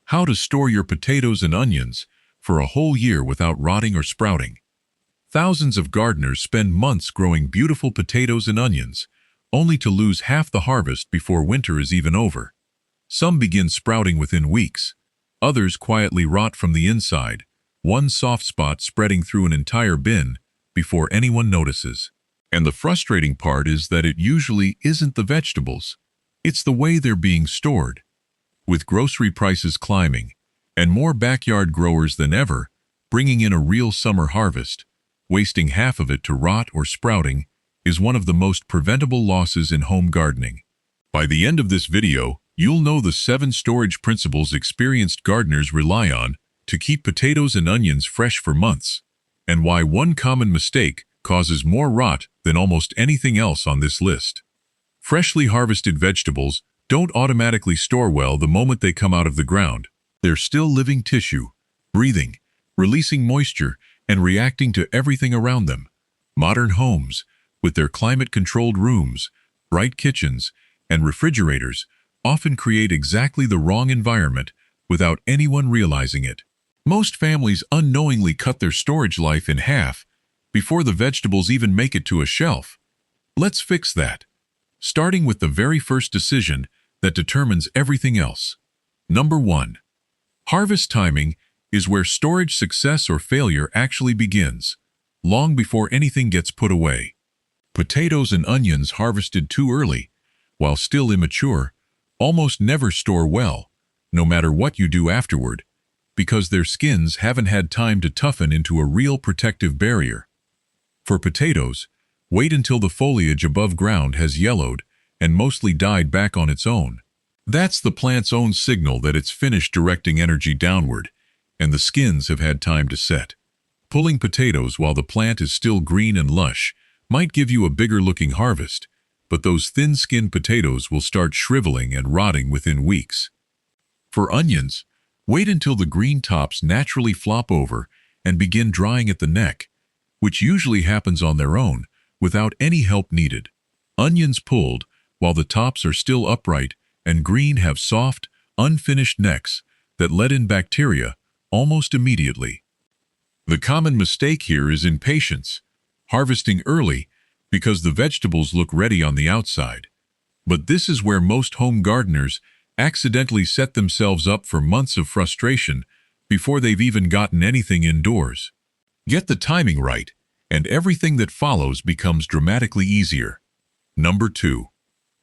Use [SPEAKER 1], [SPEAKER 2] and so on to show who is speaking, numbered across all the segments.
[SPEAKER 1] How to store your potatoes and onions for a whole year without rotting or sprouting. Thousands of gardeners spend months growing beautiful potatoes and onions, only to lose half the harvest before winter is even over. Some begin sprouting within weeks. Others quietly rot from the inside, one soft spot spreading through an entire bin before anyone notices. And the frustrating part is that it usually isn't the vegetables. It's the way they're being stored. With grocery prices climbing, and more backyard growers than ever bringing in a real summer harvest, wasting half of it to rot or sprouting is one of the most preventable losses in home gardening. By the end of this video, you'll know the 7 storage principles experienced gardeners rely on to keep potatoes and onions fresh for months, and why one common mistake causes more rot than almost anything else on this list. Freshly harvested vegetables don't automatically store well the moment they come out of the ground. They're still living tissue, breathing, releasing moisture, and reacting to everything around them. Modern homes, with their climate-controlled rooms, bright kitchens, and refrigerators, often create exactly the wrong environment without anyone realizing it. Most families unknowingly cut their storage life in half before the vegetables even make it to a shelf. Let's fix that, starting with the very first decision that determines everything else. Number 1. Harvest timing is where storage success or failure actually begins, long before anything gets put away. Potatoes and onions harvested too early, while still immature, almost never store well, no matter what you do afterward, because their skins haven't had time to toughen into a real protective barrier. For potatoes, wait until the foliage above ground has yellowed and mostly died back on its own. That's the plant's own signal that it's finished directing energy downward, and the skins have had time to set. Pulling potatoes while the plant is still green and lush might give you a bigger-looking harvest, but those thin-skinned potatoes will start shriveling and rotting within weeks. For onions, wait until the green tops naturally flop over and begin drying at the neck, which usually happens on their own, without any help needed. Onions pulled while the tops are still upright and green have soft, unfinished necks that let in bacteria almost immediately. The common mistake here is impatience, harvesting early because the vegetables look ready on the outside. But this is where most home gardeners accidentally set themselves up for months of frustration before they've even gotten anything indoors. Get the timing right, and everything that follows becomes dramatically easier. Number 2.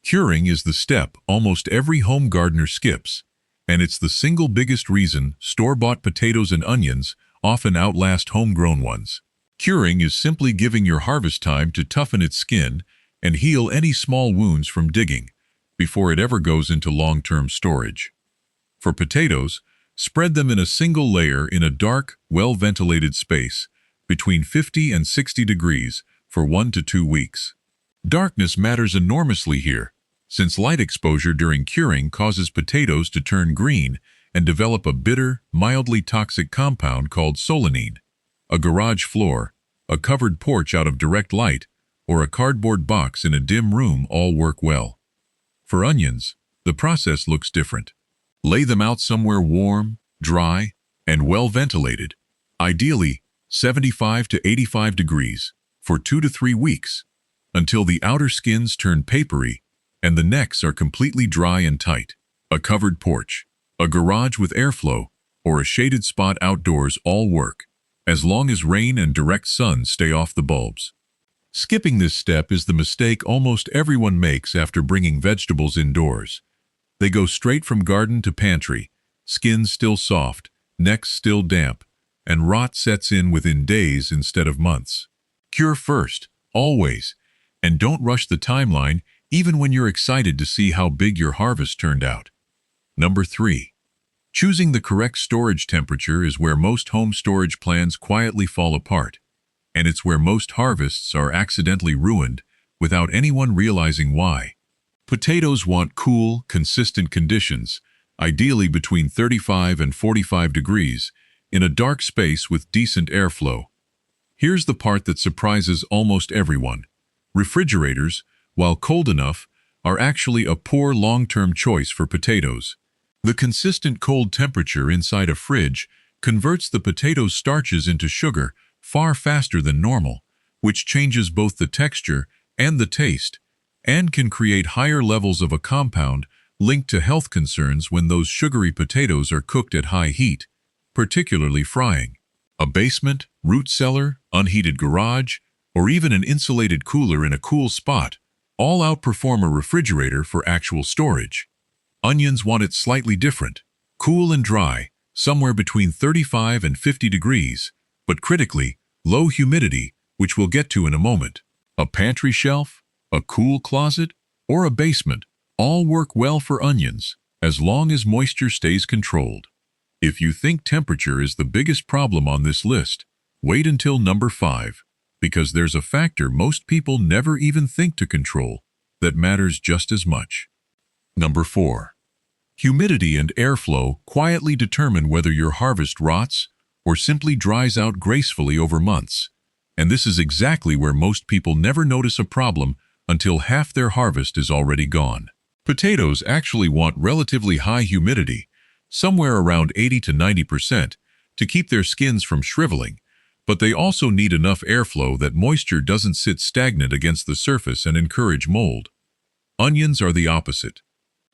[SPEAKER 1] Curing is the step almost every home gardener skips, and it's the single biggest reason store-bought potatoes and onions often outlast homegrown ones. Curing is simply giving your harvest time to toughen its skin and heal any small wounds from digging before it ever goes into long-term storage. For potatoes, spread them in a single layer in a dark, well-ventilated space between 50 and 60 degrees for 1 to 2 weeks. Darkness matters enormously here, since light exposure during curing causes potatoes to turn green and develop a bitter, mildly toxic compound called solanine. A garage floor, a covered porch out of direct light, or a cardboard box in a dim room all work well. For onions, the process looks different. Lay them out somewhere warm, dry, and well ventilated, ideally 75 to 85 degrees, for 2 to 3 weeks, until the outer skins turn papery and the necks are completely dry and tight. A covered porch, a garage with airflow, or a shaded spot outdoors all work, as long as rain and direct sun stay off the bulbs. Skipping this step is the mistake almost everyone makes after bringing vegetables indoors. They go straight from garden to pantry, skins still soft, necks still damp, and rot sets in within days instead of months. Cure first, always, and don't rush the timeline even when you're excited to see how big your harvest turned out. Number 3. Choosing the correct storage temperature is where most home storage plans quietly fall apart, and it's where most harvests are accidentally ruined without anyone realizing why. Potatoes want cool, consistent conditions, ideally between 35 and 45 degrees, in a dark space with decent airflow. Here's the part that surprises almost everyone. Refrigerators, while cold enough, are actually a poor long-term choice for potatoes. The consistent cold temperature inside a fridge converts the potato's starches into sugar far faster than normal, which changes both the texture and the taste, and can create higher levels of a compound linked to health concerns when those sugary potatoes are cooked at high heat, particularly frying. A basement, root cellar, unheated garage, or even an insulated cooler in a cool spot all outperform a refrigerator for actual storage. Onions want it slightly different, cool and dry, somewhere between 35 and 50 degrees, but critically, low humidity, which we'll get to in a moment. A pantry shelf, a cool closet, or a basement all work well for onions as long as moisture stays controlled. If you think temperature is the biggest problem on this list, wait until number 5, because there's a factor most people never even think to control that matters just as much. Number 4. Humidity and airflow quietly determine whether your harvest rots or simply dries out gracefully over months. And this is exactly where most people never notice a problem until half their harvest is already gone. Potatoes actually want relatively high humidity, somewhere around 80 to 90%, to keep their skins from shriveling, but they also need enough airflow that moisture doesn't sit stagnant against the surface and encourage mold. Onions are the opposite.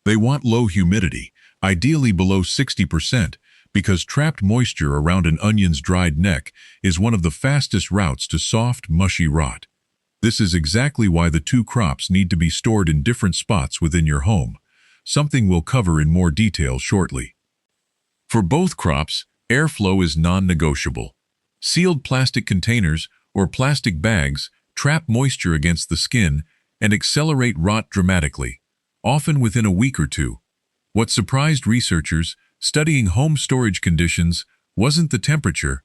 [SPEAKER 1] They want low humidity, ideally below 60%, because trapped moisture around an onion's dried neck is one of the fastest routes to soft, mushy rot. This is exactly why the two crops need to be stored in different spots within your home, something we'll cover in more detail shortly. For both crops, airflow is non-negotiable. Sealed plastic containers or plastic bags trap moisture against the skin and accelerate rot dramatically, often within a week or two. What surprised researchers studying home storage conditions wasn't the temperature,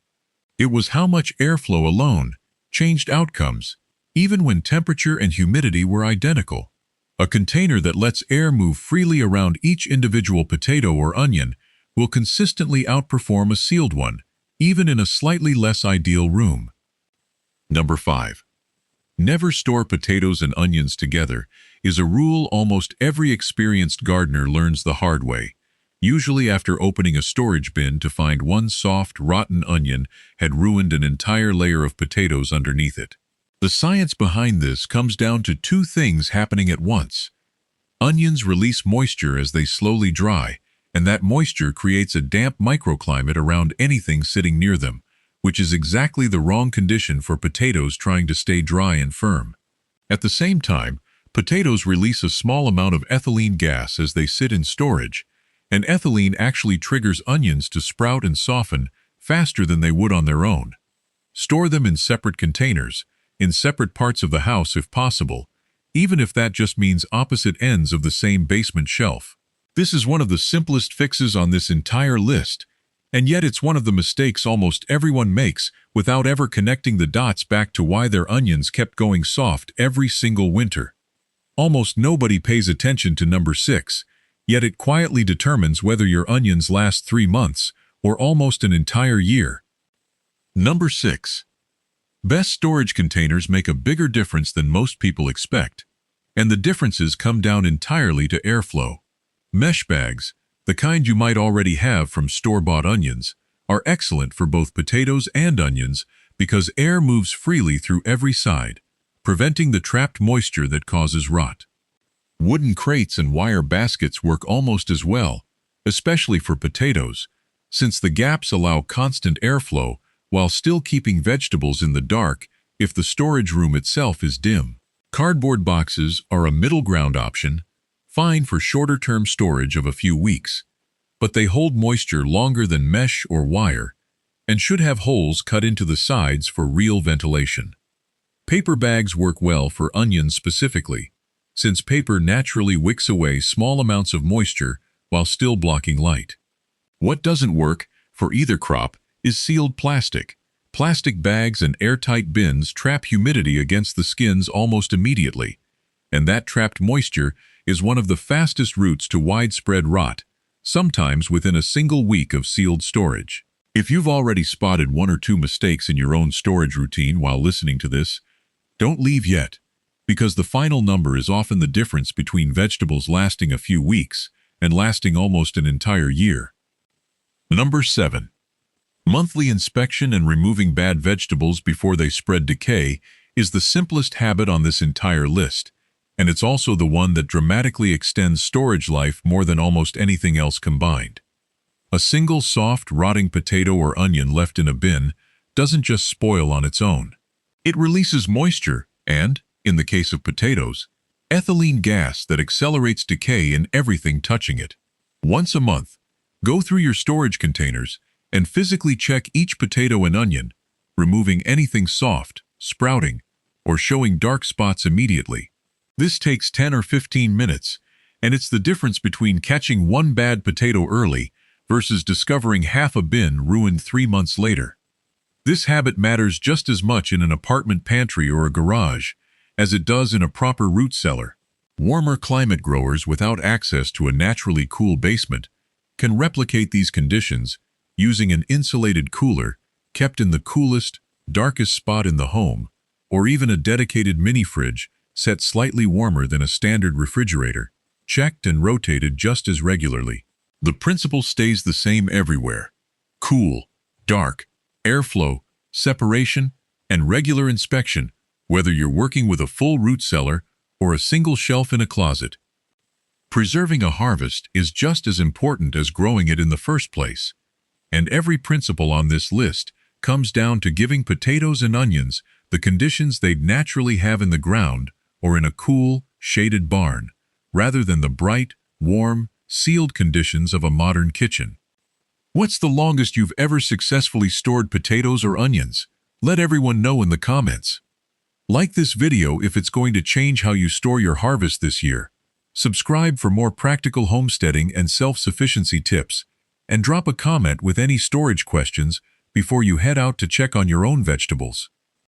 [SPEAKER 1] it was how much airflow alone changed outcomes, even when temperature and humidity were identical. A container that lets air move freely around each individual potato or onion will consistently outperform a sealed one, even in a slightly less ideal room. Number 5. Never store potatoes and onions together is a rule almost every experienced gardener learns the hard way, usually after opening a storage bin to find one soft, rotten onion had ruined an entire layer of potatoes underneath it. The science behind this comes down to two things happening at once. Onions release moisture as they slowly dry, and that moisture creates a damp microclimate around anything sitting near them, which is exactly the wrong condition for potatoes trying to stay dry and firm. At the same time, potatoes release a small amount of ethylene gas as they sit in storage, and ethylene actually triggers onions to sprout and soften faster than they would on their own. Store them in separate containers, in separate parts of the house if possible, even if that just means opposite ends of the same basement shelf. This is one of the simplest fixes on this entire list, and yet it's one of the mistakes almost everyone makes without ever connecting the dots back to why their onions kept going soft every single winter. Almost nobody pays attention to number 6, yet it quietly determines whether your onions last 3 months or almost an entire year. Number 6. Best storage containers make a bigger difference than most people expect, and the differences come down entirely to airflow. Mesh bags, the kind you might already have from store-bought onions, are excellent for both potatoes and onions because air moves freely through every side, preventing the trapped moisture that causes rot. Wooden crates and wire baskets work almost as well, especially for potatoes, since the gaps allow constant airflow while still keeping vegetables in the dark if the storage room itself is dim. Cardboard boxes are a middle ground option, fine for shorter-term storage of a few weeks, but they hold moisture longer than mesh or wire and should have holes cut into the sides for real ventilation. Paper bags work well for onions specifically, since paper naturally wicks away small amounts of moisture while still blocking light. What doesn't work for either crop is sealed plastic. Plastic bags and airtight bins trap humidity against the skins almost immediately, and that trapped moisture is one of the fastest routes to widespread rot, sometimes within a single week of sealed storage. If you've already spotted 1 or 2 mistakes in your own storage routine while listening to this, don't leave yet, because the final number is often the difference between vegetables lasting a few weeks and lasting almost an entire year. Number 7. Monthly inspection and removing bad vegetables before they spread decay is the simplest habit on this entire list, and it's also the one that dramatically extends storage life more than almost anything else combined. A single soft, rotting potato or onion left in a bin doesn't just spoil on its own. It releases moisture and, in the case of potatoes, ethylene gas that accelerates decay in everything touching it. Once a month, go through your storage containers and physically check each potato and onion, removing anything soft, sprouting, or showing dark spots immediately. This takes 10 or 15 minutes, and it's the difference between catching one bad potato early versus discovering half a bin ruined 3 months later. This habit matters just as much in an apartment pantry or a garage as it does in a proper root cellar. Warmer climate growers without access to a naturally cool basement can replicate these conditions using an insulated cooler kept in the coolest, darkest spot in the home, or even a dedicated mini-fridge set slightly warmer than a standard refrigerator, checked and rotated just as regularly. The principle stays the same everywhere. Cool, dark, airflow, separation, and regular inspection, whether you're working with a full root cellar or a single shelf in a closet. Preserving a harvest is just as important as growing it in the first place, and every principle on this list comes down to giving potatoes and onions the conditions they'd naturally have in the ground or in a cool, shaded barn, rather than the bright, warm, sealed conditions of a modern kitchen. What's the longest you've ever successfully stored potatoes or onions? Let everyone know in the comments. Like this video if it's going to change how you store your harvest this year. Subscribe for more practical homesteading and self-sufficiency tips, and drop a comment with any storage questions before you head out to check on your own vegetables.